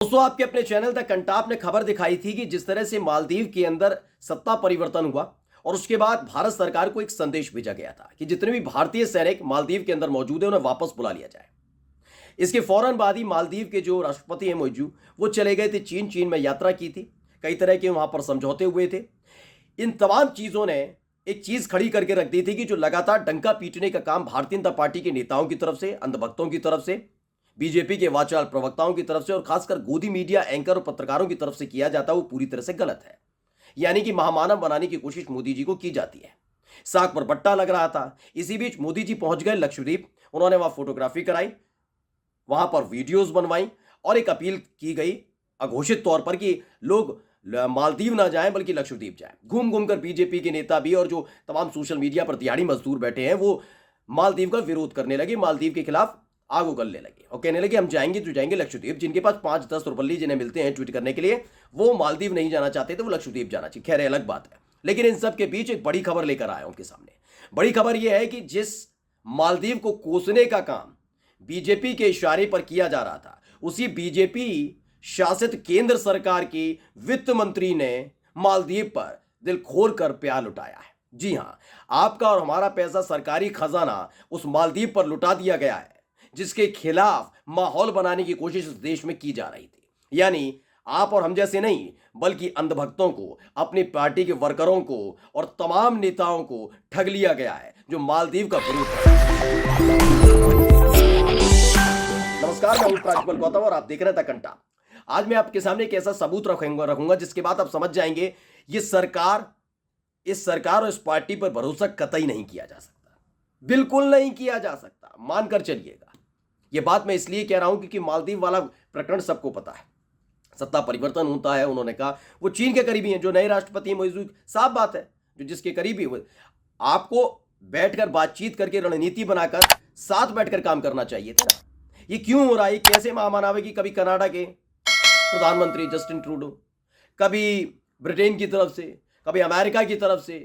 दोस्तों, आपके अपने चैनल द कंटाप ने खबर दिखाई थी कि जिस तरह से मालदीव के अंदर सत्ता परिवर्तन हुआ और उसके बाद भारत सरकार को एक संदेश भेजा गया था कि जितने भी भारतीय सैनिक मालदीव के अंदर मौजूद हैं उन्हें वापस बुला लिया जाए। इसके फौरन बाद ही मालदीव के जो राष्ट्रपति हैं मोइजू, वो चले गए थे चीन में यात्रा की थी। कई तरह के वहां पर समझौते हुए थे। इन तमाम चीजों ने एक चीज खड़ी करके रख दी थी कि जो लगातार डंका पीटने का काम भारतीय जनता पार्टी के नेताओं की तरफ से, अंधभक्तों की तरफ से, बीजेपी के वाचाल प्रवक्ताओं की तरफ से और खासकर गोदी मीडिया एंकर और पत्रकारों की तरफ से किया जाता है, वो पूरी तरह से गलत है। यानी कि महामानव बनाने की कोशिश मोदी जी को की जाती है। साग पर बट्टा लग रहा था। इसी बीच मोदी जी पहुंच गए लक्षद्वीप। उन्होंने वहां फोटोग्राफी कराई, वहां पर वीडियोस बनवाई और एक अपील की गई अघोषित तौर पर कि लोग मालदीव ना जाएं बल्कि लक्षद्वीप जाएं। घूम घूम कर बीजेपी के नेता भी और जो तमाम सोशल मीडिया पर दिहाड़ी मजदूर बैठे हैं वो मालदीव का विरोध करने लगे, मालदीव के खिलाफ आग उगलने लगे और कहने लगे हम जाएंगे तो जाएंगे लक्षद्वीप। जिनके पास 5-10 रुपये जिन्हें मिलते हैं ट्वीट करने के लिए, वो मालदीव नहीं जाना चाहते थे, वो लक्षद्वीप जाना चाहिए। खैर, अलग बात है। लेकिन इन सब के बीच एक बड़ी खबर लेकर आया उनके सामने। बड़ी खबर यह है कि जिस मालदीव को कोसने का काम बीजेपी के इशारे पर किया जा रहा था, उसी बीजेपी शासित केंद्र सरकार की वित्त मंत्री ने मालदीव पर दिल खोल कर प्यार लुटाया है। जी हां, आपका और हमारा पैसा, सरकारी खजाना उस मालदीव पर लुटा दिया गया है, जिसके खिलाफ माहौल बनाने की कोशिश इस देश में की जा रही थी। यानी आप और हम जैसे नहीं, बल्कि अंधभक्तों को, अपनी पार्टी के वर्करों को और तमाम नेताओं को ठग लिया गया है जो मालदीव का विरोध कर रहे हैं। नमस्कार, मैं हूं प्रांशुपाल गौतम और आप देख रहे हैं द कंटाप। आज मैं आपके सामने एक ऐसा सबूत रखूंगा जिसके बाद आप समझ जाएंगे इस सरकार और इस पार्टी पर भरोसा कतई नहीं किया जा सकता, बिल्कुल नहीं किया जा सकता, मानकर चलिएगा। यह बात मैं इसलिए कह रहा हूं क्योंकि मालदीव वाला प्रकरण सबको पता है। सत्ता परिवर्तन होता है, उन्होंने कहा वो चीन के करीबी हैं, जो नए राष्ट्रपति हैं मोइजू, साफ बात है, जो जिसके करीबी हुए। आपको बैठकर बातचीत करके रणनीति बनाकर साथ बैठकर काम करना चाहिए था ना। ये क्यों हो रहा है? कैसे महामानव है कि कभी कनाडा के प्रधानमंत्री जस्टिन ट्रूडो, कभी ब्रिटेन की तरफ से, कभी अमेरिका की तरफ से,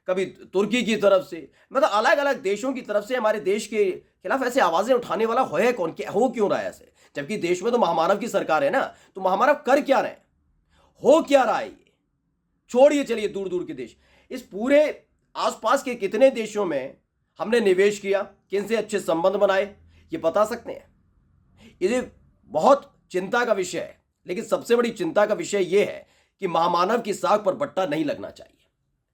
कभी तुर्की की तरफ से, मतलब अलग अलग देशों की तरफ से हमारे देश के खिलाफ ऐसे आवाजें उठाने वाला है कौन? क्या हो क्यों रहा है ऐसे? जबकि देश में तो महामानव की सरकार है ना, तो महामानव कर क्या रहे हैं? हो क्या रहा है? ये छोड़िए, चलिए दूर दूर के देश, इस पूरे आसपास के कितने देशों में हमने निवेश किया, किन से अच्छे संबंध बनाए, ये बता सकते हैं? ये बहुत चिंता का विषय है। लेकिन सबसे बड़ी चिंता का विषय यह है कि महामानव की साख पर बट्टा नहीं लगना चाहिए।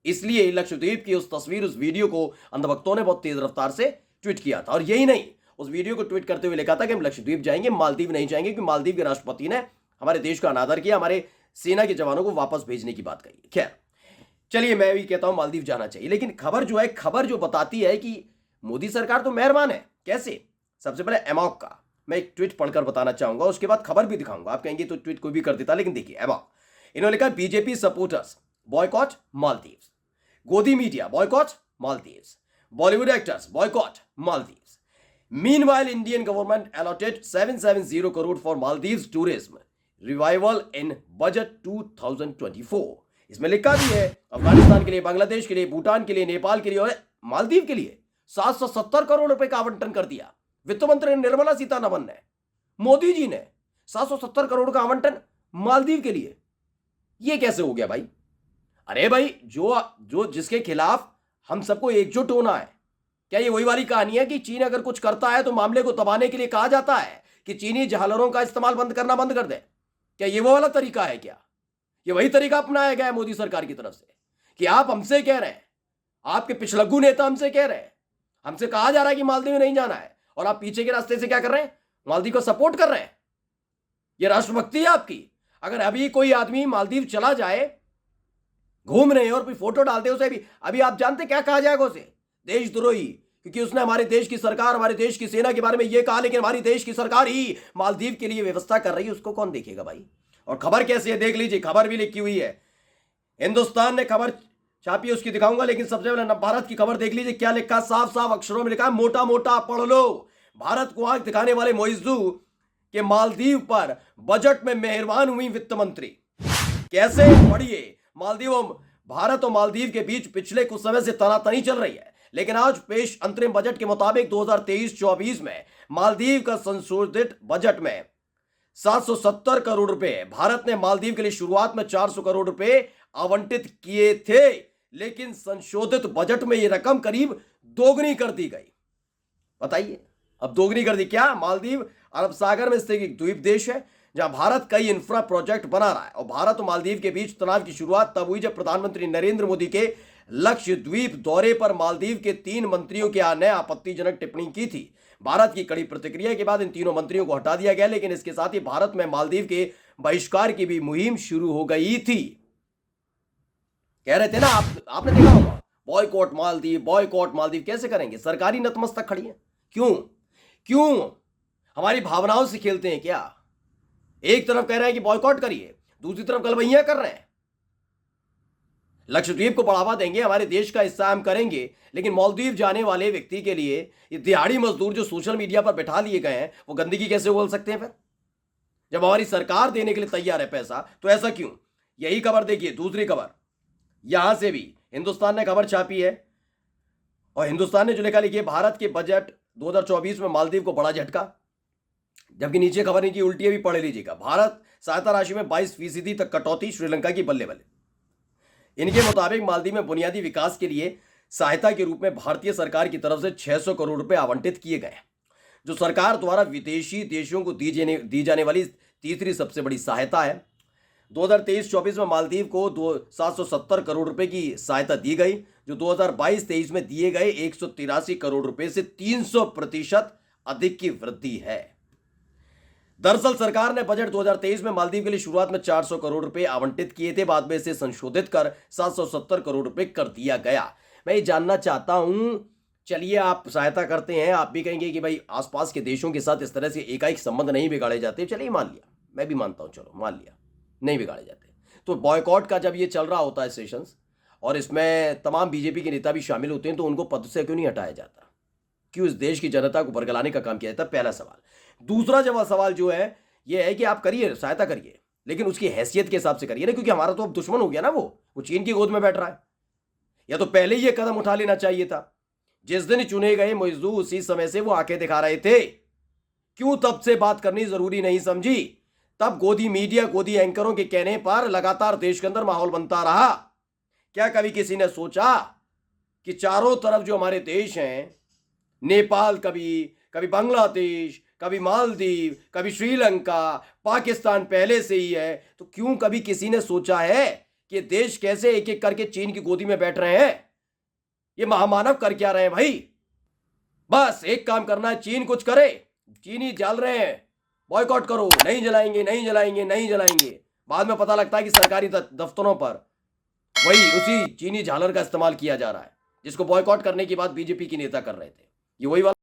इसलिए लक्षद्वीप की उस तस्वीर, उस वीडियो को अंधभक्तों ने बहुत तेज रफ्तार से ट्वीट किया था। और यही नहीं, उस वीडियो को ट्वीट करते हुए लिखा था कि हम लक्षद्वीप जाएंगे, मालदीव नहीं जाएंगे, क्योंकि मालदीव के राष्ट्रपति ने हमारे देश का अनादर किया, हमारे सेना के जवानों को वापस भेजने की बात कही। खैर, चलिए, मैं भी कहता हूं मालदीव जाना चाहिए। लेकिन खबर जो बताती है कि मोदी सरकार तो मेहरबान है। कैसे? सबसे पहले एमॉक का मैं एक ट्वीट पढ़कर बताना चाहूंगा, उसके बाद खबर भी दिखाऊंगा। आप कहेंगे तो ट्वीट कोई भी कर देता, लेकिन देखिए एमॉक, इन्होंने लिखा बीजेपी सपोर्टर्स बॉयकॉट मालदीव्स, गोदी media boycott Maldives, Bollywood actors boycott Maldives, meanwhile Indian government allotted 770 crore for Maldives tourism revival in budget 2024। इसमें लिखा भी है अफगानिस्तान के लिए, बांग्लादेश के लिए, भूटान के लिए, नेपाल के लिए और मालदीव के लिए 770 करोड़ रुपए का आवंटन कर दिया। वित्त मंत्री निर्मला सीतारमण ने, मोदी जी ने 770 करोड़ का आवंटन मालदीव के लिए। यह कैसे हो गया भाई? अरे भाई, जो जिसके खिलाफ हम सबको एकजुट होना है। क्या ये वही वाली कहानी है कि चीन अगर कुछ करता है तो मामले को दबाने के लिए कहा जाता है कि चीनी जहालरों का इस्तेमाल बंद कर दे? क्या ये वो वाला तरीका है? क्या ये वही तरीका अपनाया गया है मोदी सरकार की तरफ से कि आप हमसे कह रहे हैं, आपके पिछलग्गू नेता हमसे कह रहे हैं, हमसे कहा जा रहा है कि मालदीव नहीं जाना है, और आप पीछे के रास्ते से क्या कर रहे हैं? मालदीव को सपोर्ट कर रहे हैं। यह राष्ट्रभक्ति है आपकी? अगर अभी कोई आदमी मालदीव चला जाए घूमने और फिर फोटो डालते उसे भी, अभी आप जानते क्या कहा जाएगा उसे? देशद्रोही, क्योंकि उसने हमारे देश की सरकार, हमारे देश की सेना के बारे में यह कहा, लेकिन हमारी देश की सरकार ही मालदीव के लिए व्यवस्था कर रही है। उसको कौन देखेगा भाई? और खबर कैसी है देख लीजिए, खबर भी लिखी हुई है। हिंदुस्तान ने खबर छापी, उसकी दिखाऊंगा, लेकिन सबसे पहले भारत की खबर देख लीजिए। क्या लिखा? साफ साफ अक्षरों में लिखा है, मोटा मोटा पढ़ लो। भारत को आंख दिखाने वाले मोइजू के मालदीव पर बजट में मेहरबान हुई वित्त मंत्री। कैसे? पढ़िए। भारत और मालदीव के बीच पिछले कुछ समय से तनातनी चल रही है, लेकिन आज पेश अंतरिम बजट के मुताबिक 2023-24 में मालदीव का संशोधित बजट में 770 करोड़ रुपए भारत ने मालदीव के लिए शुरुआत में 400 करोड़ रुपए आवंटित किए थे, लेकिन संशोधित बजट में यह रकम करीब दोगुनी कर दी गई। बताइए, अब दोगुनी कर दी क्या? मालदीव अरब सागर में स्थित एक द्वीप देश है जहां भारत कई इंफ्रा प्रोजेक्ट बना रहा है, और भारत और मालदीव के बीच तनाव की शुरुआत तब हुई जब प्रधानमंत्री नरेंद्र मोदी के लक्षद्वीप दौरे पर मालदीव के 3 मंत्रियों के आने आपत्तिजनक टिप्पणी की थी। भारत की कड़ी प्रतिक्रिया के बाद इन तीनों मंत्रियों को हटा दिया गया, लेकिन इसके साथ ही भारत में मालदीव के बहिष्कार की भी मुहिम शुरू हो गई थी। कह रहे थे ना, आपने देखा होगा, बॉयकॉट मालदीव, बॉयकॉट मालदीव। कैसे करेंगे? सरकारी नतमस्तक खड़ी है। क्यों हमारी भावनाओं से खेलते हैं क्या? एक तरफ कह रहे हैं कि बॉयकॉट करिए, दूसरी तरफ गलबैया कर रहे हैं। लक्षद्वीप को बढ़ावा देंगे, हमारे देश का हिस्सा हम करेंगे, लेकिन मालदीव जाने वाले व्यक्ति के लिए ये दिहाड़ी मजदूर जो सोशल मीडिया पर बैठा लिए गए हैं, वो गंदगी कैसे बोल सकते हैं? फिर जब हमारी सरकार देने के लिए तैयार है पैसा, तो ऐसा क्यों? यही खबर देखिए, दूसरी खबर यहां से भी हिंदुस्तान ने खबर छापी है, और हिंदुस्तान ने जो लिखा, लिखिए, भारत के बजट 2024 में मालदीव को बड़ा झटका। जबकि नीचे खबर नहीं की, उल्टी भी पढ़ लीजिएगा। भारत सहायता राशि में 22% तक कटौती, श्रीलंका की बल्ले बल्ले। इनके मुताबिक मालदीव में बुनियादी विकास के लिए सहायता के रूप में भारतीय सरकार की तरफ से 600 करोड़ रुपए आवंटित किए गए, जो सरकार द्वारा विदेशी देशों को दी जाने वाली तीसरी सबसे बड़ी सहायता है। 2023-24 में मालदीव को 770 करोड़ रुपए की सहायता दी गई, जो 2022-23 में दिए गए 183 करोड़ रुपए से 300% अधिक की वृद्धि है। दरअसल सरकार ने बजट 2023 में मालदीव के लिए शुरुआत में 400 करोड़ रुपए आवंटित किए थे, बाद में इसे संशोधित कर 770 करोड़ रुपए कर दिया गया। मैं ये जानना चाहता हूं, चलिए आप सहायता करते हैं, आप भी कहेंगे कि भाई आसपास के देशों के साथ इस तरह से एकाएक संबंध नहीं बिगाड़े जाते। चलिए मान लिया, मैं भी मानता हूं, चलो मान लिया नहीं बिगाड़े जाते। तो बॉयकॉट का जब ये चल रहा होता है सेशंस, और इसमें तमाम बीजेपी के नेता भी शामिल होते हैं, तो उनको पद से क्यों नहीं हटाया जाता? क्यों इस देश की जनता को बरगलाने का काम किया जाता? पहला सवाल। दूसरा जवाब सवाल जो है ये है कि आप करिए, सहायता करिए, लेकिन उसकी हैसियत के हिसाब से करिए ना, क्योंकि हमारा तो अब दुश्मन हो गया ना, वो चीन की गोद में बैठ रहा है। या तो पहले ही ये कदम उठा लेना चाहिए था। जिस दिन चुने गए मौजूद उसी समय से वो आंखें दिखा रहे थे। क्यों तब से बात करनी जरूरी नहीं समझी? तब गोदी मीडिया, गोदी एंकरों के कहने पर लगातार देश के अंदर माहौल बनता रहा। क्या कभी किसी ने सोचा कि चारों तरफ जो हमारे देश हैं, नेपाल, कभी बांग्लादेश, कभी मालदीव, कभी श्रीलंका, पाकिस्तान पहले से ही है, तो क्यों कभी किसी ने सोचा है कि देश कैसे एक एक करके चीन की गोदी में बैठ रहे हैं? ये महामानव कर क्या रहे हैं भाई? बस एक काम करना है, चीन कुछ करे। चीनी जल रहे हैं, बॉयकॉट करो, नहीं जलाएंगे, नहीं जलाएंगे, नहीं जलाएंगे। बाद में पता लगता है कि सरकारी दफ्तरों पर वही उसी चीनी झालर का इस्तेमाल किया जा रहा है, जिसको बॉयकॉट करने की बात बीजेपी के नेता कर रहे थे। ये वही वाला